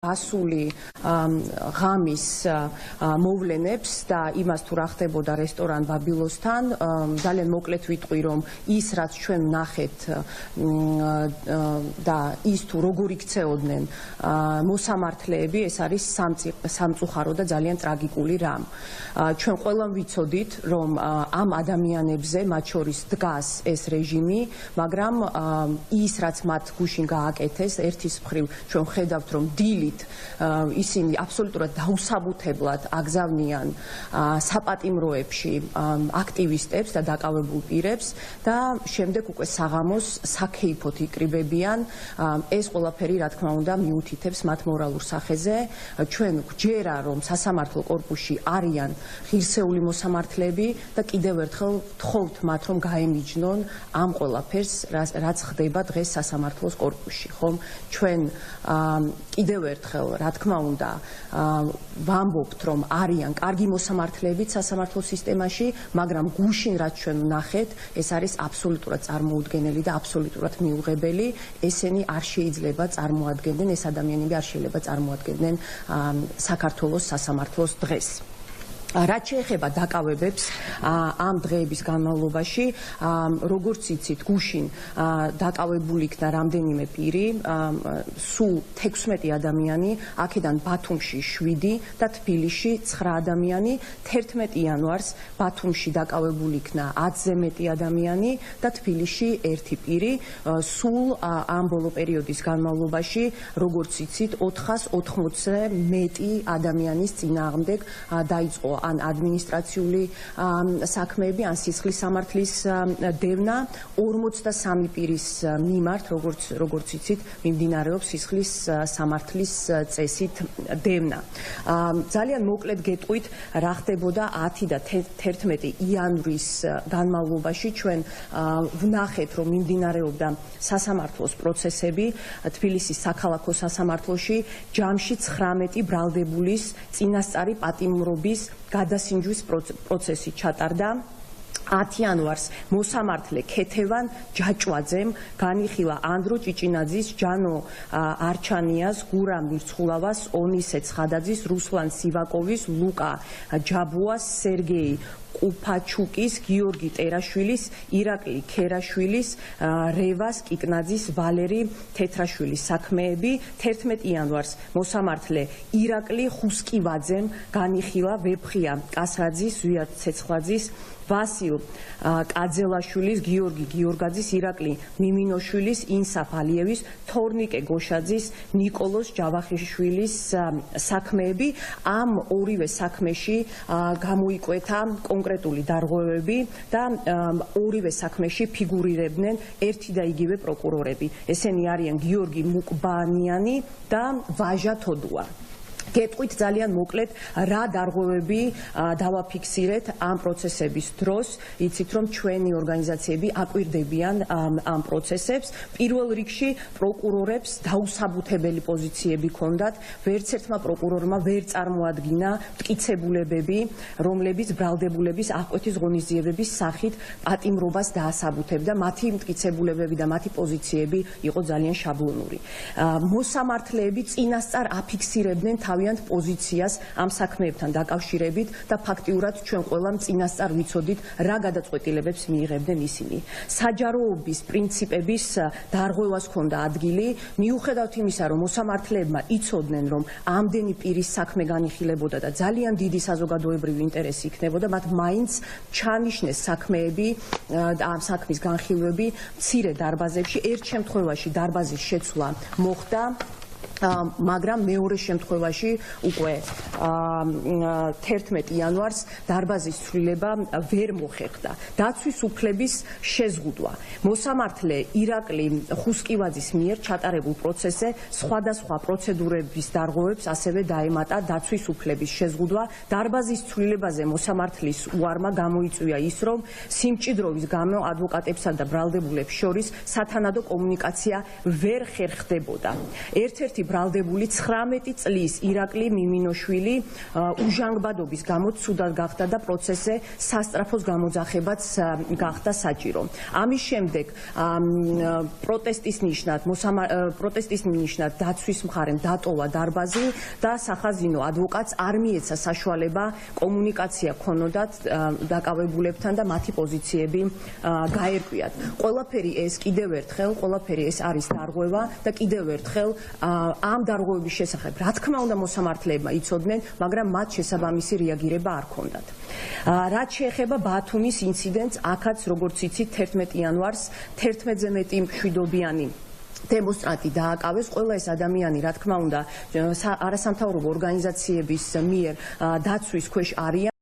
ასული ღამის მოვლენებს და იმას თუ რა ხდებოდა რესტორან ბაბილოსთან ძალიან მოკლედ ვიტყვი რომ ის რაც ჩვენ ვნახეთ და ის თუ როგორ იქცეოდნენ მოსამართლეები ეს არის სამწუხარო და ძალიან ტრაგიკული რამ. ჩვენ ყველამ ვიცოდით რომ ამ ადამიანებზე მათ შორის დგას ეს რეჟიმი, მაგრამ ის რაც მათ გუშინ გააკეთეს ერთის მხრივ ჩვენ ხედავთ რომ დილით ისინი აბსოლუტურად დაუსაბუთებლად აგზავნიან საპატიმროებში აქტივისტებს და დაკავებულ პირებს და შემდეგ უკვე საღამოს საქეიფოთ იკრიბებიან. ეს ყველაფერი რა თქმა უნდა მიუთითებს მათ მორალურ სახეზე. ჩვენ გვჯერა რომ სასამართლო კორპუსში არიან ღირსეული მოსამართლეები და კიდევ ერთხელ ვთხოვთ მათ რომ გაემიჯნონ ამ ყველაფერს რაც ხდება დღეს სასამართლოს კორპუსში. ხომ ჩვენ კიდევ ერთხელ რა თქმა უნდა ვამბობთ რომ არიან კარგი მოსამართლეებიც სასამართლო სისტემაში, მაგრამ გუშინ რაც ჩვენ ვნახეთ ეს არის აბსოლუტურად წარმოუდგენელი და აბსოლუტურად მიუღებელი. ესენი არ შეიძლება წარმოადგენდნენ, ეს ადამიანები არ შეიძლება წარმოადგენდნენ საქართველოს სასამართლოს დღეს. რაც შეეხება დაკავებებს ამ დღეების განმავლობაში, როგორც იცით, გუშინ დაკავებული იქნა რამდენიმე პირი, სულ 16 ადამიანი, აქედან ბათუმში 7 და თბილისში 9 ადამიანი, 11 იანვარს ბათუმში დაკავებული იქნა 10-ზე მეტი ადამიანი და თბილისში 1 პირი, სულ ამ ბოლო პერიოდის განმავლობაში, როგორც იცით, 480-ზე მეტი ადამიანის წინააღმდეგ დაიწყო ან ადმინისტრაციული საქმეები, ან სისხლის სამართლის დევნა, 43 პირის მიმართ, როგორც იცით, მიმდინარეობს სისხლის სამართლის წესით დევნა. ძალიან მოკლედ გეტყვით, რა ხდებოდა 10 და 11 იანვრის განმავლობაში. ჩვენ ვნახეთ, რომ მიმდინარეობდა სასამართლოს პროცესები თბილისის საქალაქო სასამართლოში, ჯამში 19 ბრალდებულის წინასწარი პატიმრობის გადასინჯვის პროცესი ჩატარდა. 10 იანვარს მოსამართლე ქეთევან ჯაჭვაძემ განიხილა ანდრო ჭიჭინაძის, ჯანო არჩანიას, გურამ მირცხულავას, ონისე ცხადაძის, რუსლან სივაკოვის, ლუკა ჯაბუას, სერგეი კუფაჩუკის, გიორგი ტერაშვილის, ირაკლი ქერაშვილის, რევას კიკნაძის, ვალერი თეთრაშვილის საქმეები. 11 იანვარს მოსამართლე ირაკლი ხუსკივაძემ განიხილა ვეფხია კასრაძის, ზვია ცეცხლაძის, ვასილ კაძელაშვილის, გიორგი გიორგაძის, ირაკლი მიმინოშვილის, ინსაფ ალიევის, თორნიკე გოშაძის, ნიკოლოს ჯავახიშვილის საქმეები. ამ ორივე საქმეში გამოიკვეთა კონკრეტული დარღვევები და ორივე საქმეში ფიგურირებდნენ ერთი და იგივე პროკურორები. ესენი არიან გიორგი მუკბანიანი და ვაჟა თოდუა. გეტყვით ძალიან მოკლედ რა დარღვევები დავაფიქსირეთ ამ პროცესების დროს. იცით რომ ჩვენი ორგანიზაციები აკვირდებიან ამ პროცესებს. პირველ რიგში პროკურორებს დაუსაბუთებელი პოზიციები ჰქონდათ. ვერც ერთმა პროკურორმა ვერ წარმოადგინა მტკიცებულებები, რომლებიც ბრალდებულების აღკვეთის ღონისძიებების სახით პატიმრობას დაასაბუთებდა. მათი მტკიცებულებები და მათი პოზიციები იყო ძალიან შაბლონური. მოსამართლეები წინასწარ აფიქსირებდნენ თავიანთ პოზიციას ამ საქმეებთან დაკავშირებით და ფაქტიურად ჩვენ ყველამ წინასწარ ვიცოდით რა გადაწყვეტილებებს მიიღებდნენ ისინი. საჯაროობის პრინციპების დარღვევას ჰქონდა ადგილი, მიუხედავად იმისა, რომ მოსამართლეებმა იცოდნენ, რომ ამდენი პირის საქმე განიხილებოდა და ძალიან დიდი საზოგადოებრივი ინტერესი იქნებოდა, მათ მაინც ჩანიშნეს საქმეები და ამ საქმის განხილვები მცირე დარბაზებში. ერთ შემთხვევაში დარბაზის შეცვლა მოხდა, მაგრამ მეორე შემთხვევაში უკვე 11 იანვარს დარბაზის ცვლილება ვერ მოხერხდა. დაცვის უფლების შეზღუდვა. მოსამართლე ირაკლი ხუსკივაძის მიერ ჩატარებულ პროცესზე სხვადასხვა პროცედურების დარღვევებს ასევე დაემატა დაცვის უფლების შეზღუდვა. დარბაზის ცვლილებაზე მოსამართლის უარმა გამოიწვია ის, რომ სიმჭიდროვის გამო ადვოკატებსა და ბრალდებულებს შორის სათანადო კომუნიკაცია ვერ ხერხდებოდა. ერთ-ერთი ბრალდებული 19 წლის ირაკლი მიმინოშვილი უჟანგბადობის გამო ცუდად გახდა და პროცესზე სასწრაფოს გამოძახებაც გახდა საჭირო. ამის შემდეგ პროტესტის ნიშნად დაცვის მხარემ დატოვა დარბაზი და სახაზინო ადვოკატს არ მიეცა საშუალება კომუნიკაცია ქონოდათ დაკავებულებთან და მათი პოზიციები გაერკვიათ. ყველაფერი ეს ყველაფერი ეს არის დარღვევა და კიდევ ერთხელ ამ დარღვევების შესახებ რა თქმა უნდა მოსამართლეებმა იცოდნენ, მაგრამ მათ შესაბამისი რეაგირება არ ჰქონდათ. რაც შეეხება ბათუმის ინციდენტს, აქაც როგორც იცით 11 იანვარს 11-ზე მეტი მშვიდობიანი დემონსტრანტი დააკავეს. ყველა ეს ადამიანი, რა თქმა უნდა, არასამთავრობო ორგანიზაციების მიერ დაცვის ქვეშ არიან.